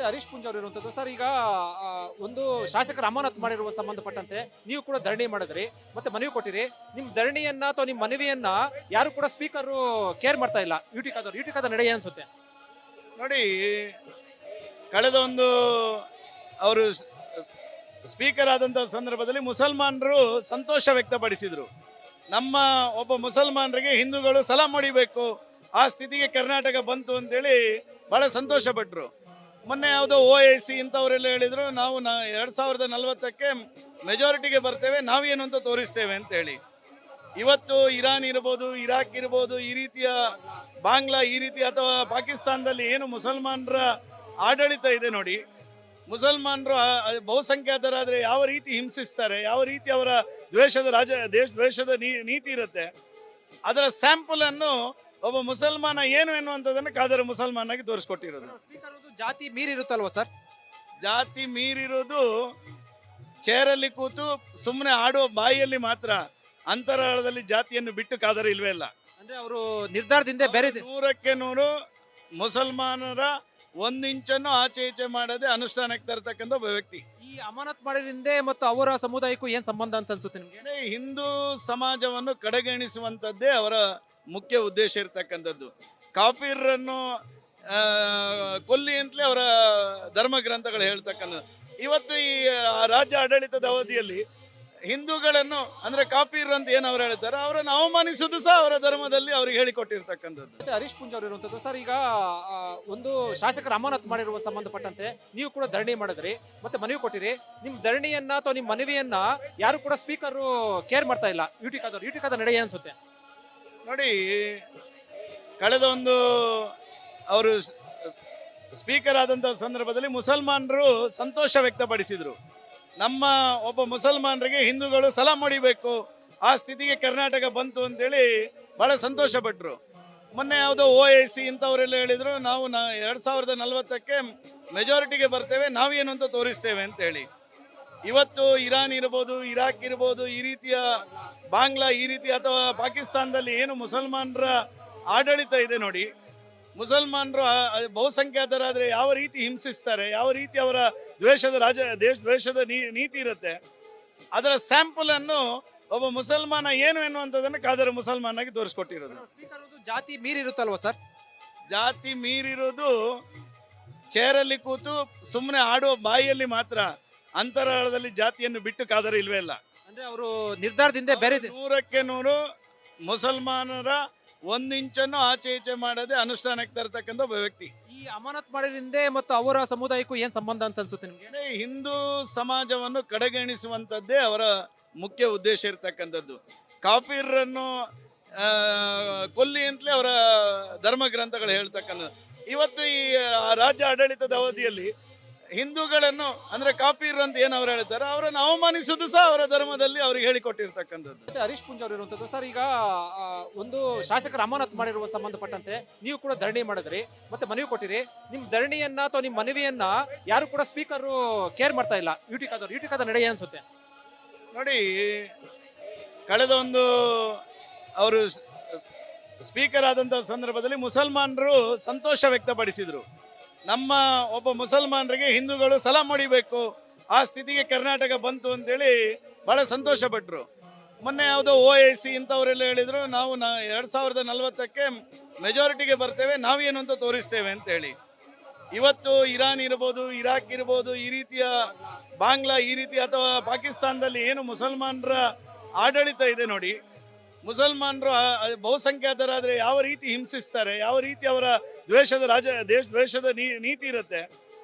ಮತ್ತೆ ಹರೀಶ್ ಪೂಂಜ್ ಅವರು ಇರುವಂತದ್ದು ಸರ್. ಈಗ ಒಂದು ಶಾಸಕರ ಅಮಾನತು ಮಾಡಿರುವ ಸಂಬಂಧಪಟ್ಟಂತೆ ನೀವು ಕೂಡ ಧರಣಿ ಮಾಡಿದ್ರಿ, ಮತ್ತೆ ಮನವಿ ಕೊಟ್ಟಿರಿ. ನಿಮ್ ಧರಣಿಯನ್ನ ಅಥವಾ ನಿಮ್ ಮನವಿಯನ್ನ ಯಾರು ಕೂಡ ಸ್ಪೀಕರ್ ಕೇರ್ ಮಾಡ್ತಾ ಇಲ್ಲ. ಯುಟಿಕಾದ ನಡೆ ಏನ್ ಅನ್ಸುತ್ತೆ ನೋಡಿ? ಕಳೆದ ಒಂದು ಅವರು ಸ್ಪೀಕರ್ ಆದಂಥ ಸಂದರ್ಭದಲ್ಲಿ ಮುಸಲ್ಮಾನರು ಸಂತೋಷ ವ್ಯಕ್ತಪಡಿಸಿದರು. ನಮ್ಮ ಒಬ್ಬ ಮುಸಲ್ಮಾನರಿಗೆ ಹಿಂದೂಗಳು ಸಲಾಂ ಹೊಡಿಬೇಕು, ಆ ಸ್ಥಿತಿಗೆ ಕರ್ನಾಟಕ ಬಂತು ಅಂತೇಳಿ ಭಾಳ ಸಂತೋಷಪಟ್ಟರು. ಮೊನ್ನೆ ಯಾವುದೋ OIC ಇಂಥವರೆಲ್ಲ ಹೇಳಿದರು, ನಾವು 2040ಕ್ಕೆ ಮೆಜಾರಿಟಿಗೆ ಬರ್ತೇವೆ, ನಾವೇನು ಅಂತ ತೋರಿಸ್ತೇವೆ ಅಂತೇಳಿ. ಇವತ್ತು ಇರಾನ್ ಇರ್ಬೋದು, ಇರಾಕ್ ಇರ್ಬೋದು, ಈ ರೀತಿಯ ಬಾಂಗ್ಲಾ ಈ ರೀತಿ ಅಥವಾ ಪಾಕಿಸ್ತಾನದಲ್ಲಿ ಏನು ಮುಸಲ್ಮಾನರ ಆಡಳಿತ ಇದೆ ನೋಡಿ, ಮುಸಲ್ಮಾನರು ಬಹುಸಂಖ್ಯಾತರಾದರೆ ಯಾವ ರೀತಿ ಹಿಂಸಿಸ್ತಾರೆ, ಯಾವ ರೀತಿ ಅವರ ದ್ವೇಷದ ನೀತಿ ಇರುತ್ತೆ, ಅದರ ಸ್ಯಾಂಪಲನ್ನು ಒಬ್ಬ ಮುಸಲ್ಮಾನ ಏನು ಎನ್ನುವಂಥದ್ದನ್ನು ಕಾದರ್ ಮುಸಲ್ಮಾನಾಗಿ ತೋರಿಸ್ಕೊಟ್ಟಿರೋದು. ಜಾತಿ ಮೀರಿರುತ್ತಲ್ವ ಸರ್? ಜಾತಿ ಮೀರಿರೋದು ಚೇರಲ್ಲಿ ಕೂತು ಸುಮ್ಮನೆ ಆಡುವ ಬಾಯಿಯಲ್ಲಿ ಮಾತ್ರ, ಅಂತರಾಳದಲ್ಲಿ ಜಾತಿಯನ್ನು ಬಿಟ್ಟು ಕಾದರ್ ಇಲ್ವೇ ಇಲ್ಲ. ಅಂದ್ರೆ ಅವರು ನಿರ್ಧಾರದಿಂದ ಬೇರೆ 100ಕ್ಕೆ 100 ಮುಸಲ್ಮಾನರ ಒಂದಿಂಚನ್ನು ಆಚೆ ಈಚೆ ಮಾಡದೆ ಅನುಷ್ಠಾನಕ್ಕೆ ತರತಕ್ಕಂಥ ಒಬ್ಬ ವ್ಯಕ್ತಿ. ಈ ಅಮಾನತ್ ಮಾಡಿದ್ರಿಂದ ಮತ್ತು ಅವರ ಸಮುದಾಯಕ್ಕೂ ಏನ್ ಸಂಬಂಧ ಅಂತ ಅನ್ಸುತ್ತೆ ನಿಮ್ಗೆ? ಹಿಂದೂ ಸಮಾಜವನ್ನು ಕಡೆಗಣಿಸುವಂಥದ್ದೇ ಅವರ ಮುಖ್ಯ ಉದ್ದೇಶ ಇರತಕ್ಕಂಥದ್ದು. ಕಾಫಿರನ್ನು ಕೊಲ್ಲಿ ಅಂತಲೇ ಅವರ ಧರ್ಮ ಗ್ರಂಥಗಳು ಹೇಳ್ತಕ್ಕಂಥದ್ದು. ಇವತ್ತು ಈ ರಾಜ್ಯ ಆಡಳಿತದ ಅವಧಿಯಲ್ಲಿ ಹಿಂದೂಗಳನ್ನು ಅಂದ್ರೆ ಕಾಫಿರ್ ಅಂತ ಏನು ಅವ್ರು ಹೇಳ್ತಾರೆ, ಅವರನ್ನು ಅವಮಾನಿಸುವುದು ಸಹ ಅವರ ಧರ್ಮದಲ್ಲಿ ಅವ್ರಿಗೆ ಹೇಳಿಕೊಟ್ಟಿರ್ತಕ್ಕಂಥದ್ದು. ಮತ್ತೆ ಹರೀಶ್ ಪೂಂಜ್ ಅವರು ಇರುವಂತದ್ದು ಸರ್. ಈಗ ಒಂದು ಶಾಸಕರ ಅಮಾನತು ಮಾಡಿರುವ ಸಂಬಂಧಪಟ್ಟಂತೆ ನೀವು ಕೂಡ ಧರಣಿ ಮಾಡಿದ್ರಿ, ಮತ್ತೆ ಮನವಿ ಕೊಟ್ಟಿರಿ. ನಿಮ್ ಧರಣಿಯನ್ನ ಅಥವಾ ನಿಮ್ ಮನವಿಯನ್ನ ಯಾರು ಕೂಡ ಸ್ಪೀಕರ್ ಕೇರ್ ಮಾಡ್ತಾ ಇಲ್ಲ. ಯುಟಿಕಾದ ನಡೆ ಏನ್ ಅನ್ಸುತ್ತೆ ನೋಡಿ? ಕಳೆದ ಒಂದು ಅವರು ಸ್ಪೀಕರ್ ಆದಂಥ ಸಂದರ್ಭದಲ್ಲಿ ಮುಸಲ್ಮಾನರು ಸಂತೋಷ ವ್ಯಕ್ತಪಡಿಸಿದರು. ನಮ್ಮ ಒಬ್ಬ ಮುಸಲ್ಮಾನರಿಗೆ ಹಿಂದೂಗಳು ಸಲಾಂ ಹೊಡಿಬೇಕು, ಆ ಸ್ಥಿತಿಗೆ ಕರ್ನಾಟಕ ಬಂತು ಅಂತೇಳಿ ಭಾಳ ಸಂತೋಷಪಟ್ಟರು. ಮೊನ್ನೆ ಯಾವುದೋ OIC ಇಂಥವರೆಲ್ಲ ಹೇಳಿದರು, ನಾವು 2040ಕ್ಕೆ ಮೆಜಾರಿಟಿಗೆ ಬರ್ತೇವೆ, ನಾವೇನು ಅಂತ ತೋರಿಸ್ತೇವೆ ಅಂತೇಳಿ. ಇವತ್ತು ಇರಾನ್ ಇರ್ಬೋದು, ಇರಾಕ್ ಇರ್ಬೋದು, ಈ ರೀತಿಯ ಬಾಂಗ್ಲಾ ಈ ರೀತಿ ಅಥವಾ ಪಾಕಿಸ್ತಾನದಲ್ಲಿ ಏನು ಮುಸಲ್ಮಾನರ ಆಡಳಿತ ಇದೆ ನೋಡಿ, ಮುಸಲ್ಮಾನರು ಬಹುಸಂಖ್ಯಾತರಾದರೆ ಯಾವ ರೀತಿ ಹಿಂಸಿಸ್ತಾರೆ, ಯಾವ ರೀತಿ ಅವರ ದ್ವೇಷದ ನೀತಿ ಇರುತ್ತೆ, ಅದರ ಸ್ಯಾಂಪಲನ್ನು ಒಬ್ಬ ಮುಸಲ್ಮಾನ ಏನು ಎನ್ನುವಂಥದ್ದನ್ನು ಕಾದರ್ ಮುಸಲ್ಮಾನಾಗಿ ತೋರಿಸ್ಕೊಟ್ಟಿರೋದು. ಜಾತಿ ಮೀರಿರುತ್ತಲ್ವ ಸರ್? ಜಾತಿ ಮೀರಿರೋದು ಚೇರಲ್ಲಿ ಕೂತು ಸುಮ್ಮನೆ ಆಡುವ ಬಾಯಿಯಲ್ಲಿ ಮಾತ್ರ, ಅಂತರಾಳದಲ್ಲಿ ಜಾತಿಯನ್ನು ಬಿಟ್ಟು ಕಾದರ್ ಇಲ್ವೇ ಇಲ್ಲ. ಅಂದ್ರೆ ಅವರು ನಿರ್ಧಾರದಿಂದ ಬೇರೆ 100ಕ್ಕೆ 100 ಮುಸಲ್ಮಾನರ ಒಂದಿಂಚನ್ನು ಆಚೆ ಈಚೆ ಮಾಡದೆ ಅನುಷ್ಠಾನಕ್ಕೆ ತರತಕ್ಕಂಥ ಒಬ್ಬ ವ್ಯಕ್ತಿ. ಈ ಅಮಾನತ್ ಮಾಡಿದ್ರಿಂದ ಮತ್ತು ಅವರ ಸಮುದಾಯಕ್ಕೂ ಏನ್ ಸಂಬಂಧ ಅಂತ ಅನ್ಸುತ್ತೆ ನಿಮ್ಗೆ? ಹಿಂದೂ ಸಮಾಜವನ್ನು ಕಡೆಗಣಿಸುವಂಥದ್ದೇ ಅವರ ಮುಖ್ಯ ಉದ್ದೇಶ ಇರತಕ್ಕಂಥದ್ದು. ಕಾಫಿರನ್ನು ಕೊಲ್ಲಿ ಅಂತಲೇ ಅವರ ಧರ್ಮ ಗ್ರಂಥಗಳು ಹೇಳ್ತಕ್ಕಂಥದ್ದು. ಇವತ್ತು ಈ ರಾಜ್ಯ ಆಡಳಿತದ ಅವಧಿಯಲ್ಲಿ ಹಿಂದೂಗಳನ್ನು ಅಂದ್ರೆ ಕಾಫಿರ್ ಅಂತ ಏನು ಅವ್ರು ಹೇಳ್ತಾರೆ, ಅವರನ್ನು ಅವಮಾನಿಸುವುದು ಸಹ ಅವರ ಧರ್ಮದಲ್ಲಿ ಅವ್ರಿಗೆ ಹೇಳಿಕೊಟ್ಟಿರ್ತಕ್ಕಂಥದ್ದು. ಮತ್ತೆ ಹರೀಶ್ ಪೂಂಜ್ ಅವರು ಇರುವಂತದ್ದು ಸರ್. ಈಗ ಒಂದು ಶಾಸಕರ ಅಮಾನತು ಮಾಡಿರುವ ಸಂಬಂಧಪಟ್ಟಂತೆ ನೀವು ಕೂಡ ಧರಣಿ ಮಾಡಿದ್ರಿ, ಮತ್ತೆ ಮನವಿ ಕೊಟ್ಟಿರಿ. ನಿಮ್ ಧರಣಿಯನ್ನ ಅಥವಾ ನಿಮ್ ಮನವಿಯನ್ನ ಯಾರು ಕೂಡ ಸ್ಪೀಕರ್ ಕೇರ್ ಮಾಡ್ತಾ ಇಲ್ಲ. ಯುಟಿಕಾದ ನಡೆ ಏನ್ ಅನ್ಸುತ್ತೆ ನೋಡಿ? ಕಳೆದ ಒಂದು ಅವರು ಸ್ಪೀಕರ್ ಆದಂಥ ಸಂದರ್ಭದಲ್ಲಿ ಮುಸಲ್ಮಾನರು ಸಂತೋಷ ವ್ಯಕ್ತಪಡಿಸಿದರು. ನಮ್ಮ ಒಬ್ಬ ಮುಸಲ್ಮಾನರಿಗೆ ಹಿಂದೂಗಳು ಸಲಾಂ ಹೊಡಿಬೇಕು, ಆ ಸ್ಥಿತಿಗೆ ಕರ್ನಾಟಕ ಬಂತು ಅಂತೇಳಿ ಭಾಳ ಸಂತೋಷಪಟ್ಟರು. ಮೊನ್ನೆ ಯಾವುದೋ OIC ಇಂಥವರೆಲ್ಲ ಹೇಳಿದರು, ನಾವು 2040ಕ್ಕೆ ಮೆಜಾರಿಟಿಗೆ ಬರ್ತೇವೆ, ನಾವೇನು ಅಂತ ತೋರಿಸ್ತೇವೆ ಅಂತೇಳಿ. ಇವತ್ತು ಇರಾನ್ ಇರ್ಬೋದು, ಇರಾಕ್ ಇರ್ಬೋದು, ಈ ರೀತಿಯ ಬಾಂಗ್ಲಾ ಈ ರೀತಿ ಅಥವಾ ಪಾಕಿಸ್ತಾನದಲ್ಲಿ ಏನು ಮುಸಲ್ಮಾನರ ಆಡಳಿತ ಇದೆ ನೋಡಿ, ಮುಸಲ್ಮಾನರು ಬಹುಸಂಖ್ಯಾತರಾದರೆ ಯಾವ ರೀತಿ ಹಿಂಸಿಸ್ತಾರೆ, ಯಾವ ರೀತಿ ಅವರ ದ್ವೇಷದ ನೀತಿ ಇರುತ್ತೆ,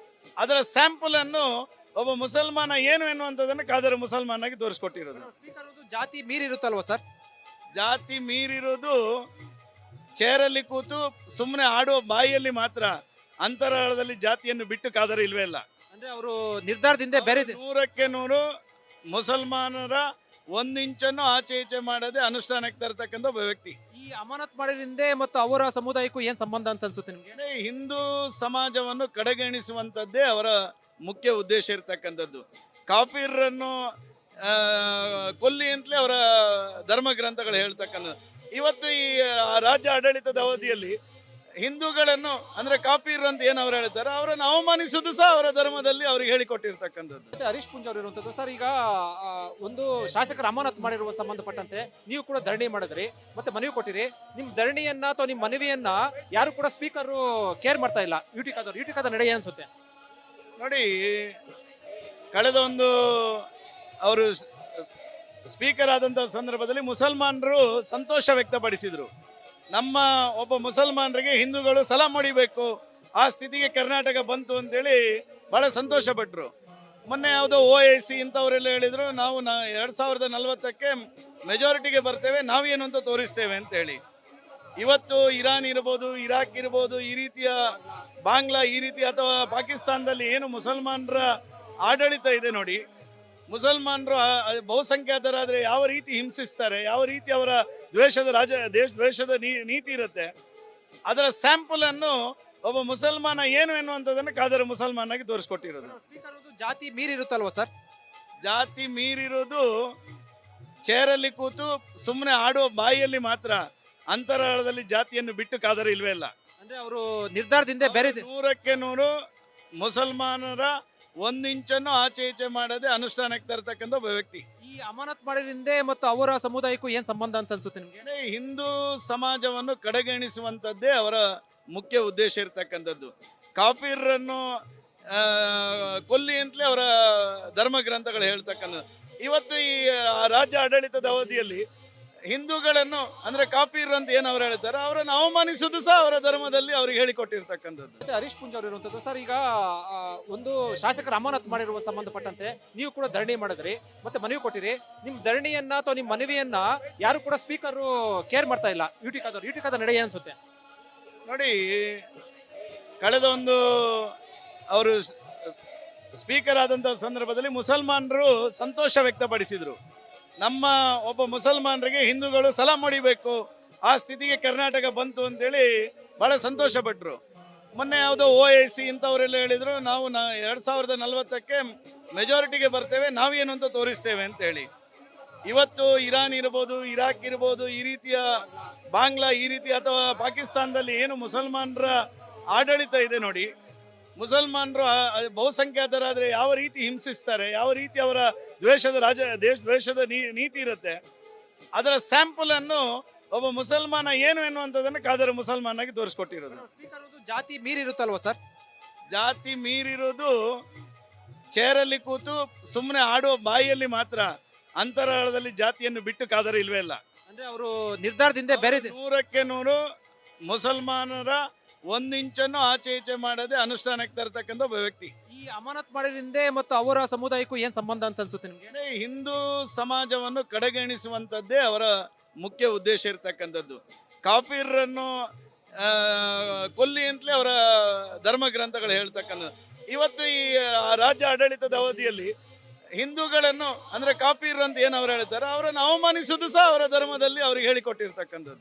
ಅದರ ಸ್ಯಾಂಪಲನ್ನು ಒಬ್ಬ ಮುಸಲ್ಮಾನ ಏನು ಎನ್ನುವಂಥದ್ದನ್ನು ಕಾದರ್ ಮುಸಲ್ಮಾನಾಗಿ ತೋರಿಸ್ಕೊಟ್ಟಿರೋದು. ಜಾತಿ ಮೀರಿರುತ್ತಲ್ವ ಸರ್? ಜಾತಿ ಮೀರಿರೋದು ಚೇರಲ್ಲಿ ಕೂತು ಸುಮ್ಮನೆ ಆಡುವ ಬಾಯಿಯಲ್ಲಿ ಮಾತ್ರ, ಅಂತರಾಳದಲ್ಲಿ ಜಾತಿಯನ್ನು ಬಿಟ್ಟು ಕಾದರ್ ಇಲ್ವೇ ಇಲ್ಲ. ಅಂದ್ರೆ ಅವರು ನಿರ್ಧಾರದಿಂದ ಬೇರೆ 100ಕ್ಕೆ 100 ಮುಸಲ್ಮಾನರ ಒಂದಿಂಚನ್ನು ಆಚೆ ಈಚೆ ಮಾಡದೆ ಅನುಷ್ಠಾನಕ್ಕೆ ತರತಕ್ಕಂಥ ಒಬ್ಬ ವ್ಯಕ್ತಿ. ಈ ಅಮಾನತ್ ಮಾಡಿದ್ರಿಂದ ಮತ್ತು ಅವರ ಸಮುದಾಯಕ್ಕೂ ಏನ್ ಸಂಬಂಧ ಅಂತ ಅನ್ಸುತ್ತೆ ನಿಮ್ಗೆ? ಹಿಂದೂ ಸಮಾಜವನ್ನು ಕಡೆಗಣಿಸುವಂಥದ್ದೇ ಅವರ ಮುಖ್ಯ ಉದ್ದೇಶ ಇರತಕ್ಕಂಥದ್ದು. ಕಾಫಿರನ್ನು ಕೊಲ್ಲಿ ಅಂತಲೇ ಅವರ ಧರ್ಮ ಗ್ರಂಥಗಳು ಹೇಳ್ತಕ್ಕಂಥದ್ದು. ಇವತ್ತು ಈ ರಾಜ್ಯ ಆಡಳಿತದ ಅವಧಿಯಲ್ಲಿ ಹಿಂದೂಗಳನ್ನು ಅಂದ್ರೆ ಕಾಫಿರ್ ಅಂತ ಏನು ಅವ್ರು ಹೇಳ್ತಾರೆ ಅವರನ್ನು ಅವಮಾನಿಸುವುದು ಸಹ ಅವರ ಧರ್ಮದಲ್ಲಿ ಅವ್ರಿಗೆ ಹೇಳಿಕೊಟ್ಟಿರ್ತಕ್ಕಂಥದ್ದು. ಮತ್ತೆ ಹರೀಶ್ ಪುಂಜ್ ಅವರು ಇರುವಂತದ್ದು ಸರ್. ಈಗ ಒಂದು ಶಾಸಕರ ಅಮಾನತು ಮಾಡಿರುವ ಸಂಬಂಧಪಟ್ಟಂತೆ ನೀವು ಕೂಡ ಧರಣಿ ಮಾಡಿದ್ರಿ, ಮತ್ತೆ ಮನವಿ ಕೊಟ್ಟಿರಿ. ನಿಮ್ ಧರಣಿಯನ್ನ ಅಥವಾ ನಿಮ್ ಮನವಿಯನ್ನ ಯಾರು ಕೂಡ ಸ್ಪೀಕರ್ ಕೇರ್ ಮಾಡ್ತಾ ಇಲ್ಲ. ಯುಟಿಕಾದ ನಡೆ ಏನ್ ಅನ್ಸುತ್ತೆ? ನೋಡಿ, ಕಳೆದ ಒಂದು ಅವರು ಸ್ಪೀಕರ್ ಆದಂತಹ ಸಂದರ್ಭದಲ್ಲಿ ಮುಸಲ್ಮಾನರು ಸಂತೋಷ ವ್ಯಕ್ತಪಡಿಸಿದ್ರು. ನಮ್ಮ ಒಬ್ಬ ಮುಸಲ್ಮಾನರಿಗೆ ಹಿಂದೂಗಳು ಸಲಾಂ ಹೊಡಿಬೇಕು, ಆ ಸ್ಥಿತಿಗೆ ಕರ್ನಾಟಕ ಬಂತು ಅಂತೇಳಿ ಬಹಳ ಸಂತೋಷ ಪಟ್ಟರು. ಮೊನ್ನೆ ಯಾವುದೋ OIC ಇಂಥವರೆಲ್ಲ ಹೇಳಿದ್ರು, ನಾವು 2040ಕ್ಕೆ ಮೆಜಾರಿಟಿಗೆ ಬರ್ತೇವೆ, ನಾವೇನು ಅಂತ ತೋರಿಸ್ತೇವೆ ಅಂತೇಳಿ. ಇವತ್ತು ಇರಾನ್ ಇರ್ಬೋದು, ಇರಾಕ್ ಇರ್ಬೋದು, ಈ ರೀತಿಯ ಬಾಂಗ್ಲಾ ಈ ರೀತಿ ಅಥವಾ ಪಾಕಿಸ್ತಾನದಲ್ಲಿ ಏನು ಮುಸಲ್ಮಾನರ ಆಡಳಿತ ಇದೆ ನೋಡಿ, ಮುಸಲ್ಮಾನರು ಬಹುಸಂಖ್ಯಾತರಾದರೆ ಯಾವ ರೀತಿ ಹಿಂಸಿಸ್ತಾರೆ, ಯಾವ ರೀತಿ ಅವರ ದ್ವೇಷದ ನೀತಿ ಇರುತ್ತೆ, ಅದರ ಸ್ಯಾಂಪಲ್ ಅನ್ನು ಒಬ್ಬ ಮುಸಲ್ಮಾನ ಏನು ಎನ್ನುವಂಥದ್ದನ್ನು ಕಾದರ್ ಮುಸಲ್ಮಾನಾಗಿ ತೋರಿಸ್ಕೊಟ್ಟಿರೋದು. ಸ್ಪೀಕರ್ ಜಾತಿ ಮೀರಿ ಇರುತ್ತಲ್ವ ಸರ್? ಜಾತಿ ಮೀರಿರೋದು ಚೇರಲ್ಲಿ ಕೂತು ಸುಮ್ಮನೆ ಆಡುವ ಬಾಯಿಯಲ್ಲಿ ಮಾತ್ರ, ಅಂತರಾಳದಲ್ಲಿ ಜಾತಿಯನ್ನು ಬಿಟ್ಟು ಕಾದರ್ ಇಲ್ವೇ ಇಲ್ಲ. ಅಂದ್ರೆ ಅವರು ನಿರ್ಧಾರದಿಂದ ಬೇರೆ 100ಕ್ಕೆ 100 ಮುಸಲ್ಮಾನರ ಒಂದಿಂಚನ್ನು ಆಚೆ ಈಚೆ ಮಾಡದೆ ಅನುಷ್ಠಾನಕ್ಕೆ ತರತಕ್ಕಂಥ ಒಬ್ಬ ವ್ಯಕ್ತಿ. ಈ ಅಮಾನತ್ ಮಾಡಿದ್ರಿಂದ ಮತ್ತು ಅವರ ಸಮುದಾಯಕ್ಕೂ ಏನ್ ಸಂಬಂಧ ಅಂತ ಅನ್ಸುತ್ತೆ ನಿಮ್ಗೆ? ಹಿಂದೂ ಸಮಾಜವನ್ನು ಕಡೆಗಣಿಸುವಂಥದ್ದೇ ಅವರ ಮುಖ್ಯ ಉದ್ದೇಶ ಇರತಕ್ಕಂಥದ್ದು. ಕಾಫಿರನ್ನು ಕೊಲ್ಲಿ ಅಂತಲೇ ಅವರ ಧರ್ಮ ಗ್ರಂಥಗಳು ಹೇಳ್ತಕ್ಕಂಥದ್ದು. ಇವತ್ತು ಈ ರಾಜ್ಯ ಆಡಳಿತದ ಅವಧಿಯಲ್ಲಿ ಹಿಂದೂಗಳನ್ನು ಅಂದ್ರೆ ಕಾಫಿರ್ ಅಂತ ಏನು ಅವ್ರು ಹೇಳ್ತಾರೆ ಅವರನ್ನು ಅವಮಾನಿಸುವುದು ಸಹ ಅವರ ಧರ್ಮದಲ್ಲಿ ಅವ್ರಿಗೆ ಹೇಳಿಕೊಟ್ಟಿರ್ತಕ್ಕಂಥದ್ದು. ಮತ್ತೆ ಹರೀಶ್ ಪುಂಜ್ ಅವರು ಇರುವಂತದ್ದು ಸರ್. ಈಗ ಒಂದು ಶಾಸಕರ ಅಮಾನತು ಮಾಡಿರುವ ಸಂಬಂಧಪಟ್ಟಂತೆ ನೀವು ಕೂಡ ಧರಣಿ ಮಾಡಿದ್ರಿ, ಮತ್ತೆ ಮನವಿ ಕೊಟ್ಟಿರಿ. ನಿಮ್ ಧರಣಿಯನ್ನ ಅಥವಾ ನಿಮ್ ಮನವಿಯನ್ನ ಯಾರು ಕೂಡ ಸ್ಪೀಕರ್ ಕೇರ್ ಮಾಡ್ತಾ ಇಲ್ಲ. ಯುಟಿಕಾದ ನಡೆ ಏನ್ ಅನ್ಸುತ್ತೆ? ನೋಡಿ, ಕಳೆದ ಒಂದು ಅವರು ಸ್ಪೀಕರ್ ಆದಂತಹ ಸಂದರ್ಭದಲ್ಲಿ ಮುಸಲ್ಮಾನರು ಸಂತೋಷ ವ್ಯಕ್ತಪಡಿಸಿದ್ರು. ನಮ್ಮ ಒಬ್ಬ ಮುಸಲ್ಮಾನರಿಗೆ ಹಿಂದೂಗಳು ಸಲಾಂ ಹೊಡಿಬೇಕು, ಆ ಸ್ಥಿತಿಗೆ ಕರ್ನಾಟಕ ಬಂತು ಅಂತೇಳಿ ಬಹಳ ಸಂತೋಷ ಪಟ್ಟರು. ಮೊನ್ನೆ ಯಾವುದೋ OIC ಇಂಥವರೆಲ್ಲ ಹೇಳಿದ್ರು, ನಾವು 2040ಕ್ಕೆ ಮೆಜಾರಿಟಿಗೆ ಬರ್ತೇವೆ, ನಾವೇನು ಅಂತ ತೋರಿಸ್ತೇವೆ ಅಂತೇಳಿ. ಇವತ್ತು ಇರಾನ್ ಇರ್ಬೋದು, ಇರಾಕ್ ಇರ್ಬೋದು, ಈ ರೀತಿಯ ಬಾಂಗ್ಲಾ ಈ ರೀತಿ ಅಥವಾ ಪಾಕಿಸ್ತಾನದಲ್ಲಿ ಏನು ಮುಸಲ್ಮಾನರ ಆಡಳಿತ ಇದೆ ನೋಡಿ, ಮುಸಲ್ಮಾನರು ಬಹುಸಂಖ್ಯಾತರಾದರೆ ಯಾವ ರೀತಿ ಹಿಂಸಿಸ್ತಾರೆ, ಯಾವ ರೀತಿ ಅವರ ದ್ವೇಷದ ನೀತಿ ಇರುತ್ತೆ, ಅದರ ಸ್ಯಾಂಪಲ್ ಅನ್ನು ಒಬ್ಬ ಮುಸಲ್ಮಾನ ಏನು ಎನ್ನುವಂಥದ್ದನ್ನು ಕಾದರ್ ಮುಸಲ್ಮಾನಾಗಿ ತೋರಿಸ್ಕೊಟ್ಟಿರೋದು. ಸ್ಪೀಕರ್ ಜಾತಿ ಮೀರಿ ಇರುತ್ತಲ್ವ ಸರ್? ಜಾತಿ ಮೀರಿರೋದು ಚೇರಲ್ಲಿ ಕೂತು ಸುಮ್ಮನೆ ಆಡುವ ಬಾಯಿಯಲ್ಲಿ ಮಾತ್ರ, ಅಂತರಾಳದಲ್ಲಿ ಜಾತಿಯನ್ನು ಬಿಟ್ಟು ಕಾದರ್ ಇಲ್ವೇ ಇಲ್ಲ. ಅಂದ್ರೆ ಅವರು ನಿರ್ಧಾರದಿಂದ ಬೇರೆ 100ಕ್ಕೆ 100 ಮುಸಲ್ಮಾನರ ಒಂದಿಂಚನ್ನು ಆಚೆ ಈಚೆ ಮಾಡದೆ ಅನುಷ್ಠಾನಕ್ಕೆ ತರತಕ್ಕಂಥ ಒಬ್ಬ ವ್ಯಕ್ತಿ. ಈ ಅಮಾನತ್ ಮಾಡಿದ್ರಿಂದ ಮತ್ತು ಅವರ ಸಮುದಾಯಕ್ಕೂ ಏನ್ ಸಂಬಂಧ ಅಂತ ಅನ್ಸುತ್ತೆ ನಿಮ್ಗೆ? ಹಿಂದೂ ಸಮಾಜವನ್ನು ಕಡೆಗಣಿಸುವಂಥದ್ದೇ ಅವರ ಮುಖ್ಯ ಉದ್ದೇಶ ಇರತಕ್ಕಂಥದ್ದು. ಕಾಫಿರನ್ನು ಕೊಲ್ಲಿ ಅಂತಲೇ ಅವರ ಧರ್ಮ ಗ್ರಂಥಗಳು ಹೇಳ್ತಕ್ಕಂಥದ್ದು. ಇವತ್ತು ಈ ರಾಜ್ಯ ಆಡಳಿತದ ಅವಧಿಯಲ್ಲಿ ಹಿಂದೂಗಳನ್ನು ಅಂದ್ರೆ ಕಾಫಿರ್ ಅಂತ ಏನು ಅವ್ರು ಹೇಳ್ತಾರೆ ಅವರನ್ನು ಅವಮಾನಿಸುವುದು ಸಹ ಅವರ ಧರ್ಮದಲ್ಲಿ ಅವ್ರಿಗೆ ಹೇಳಿಕೊಟ್ಟಿರ್ತಕ್ಕಂಥದ್ದು.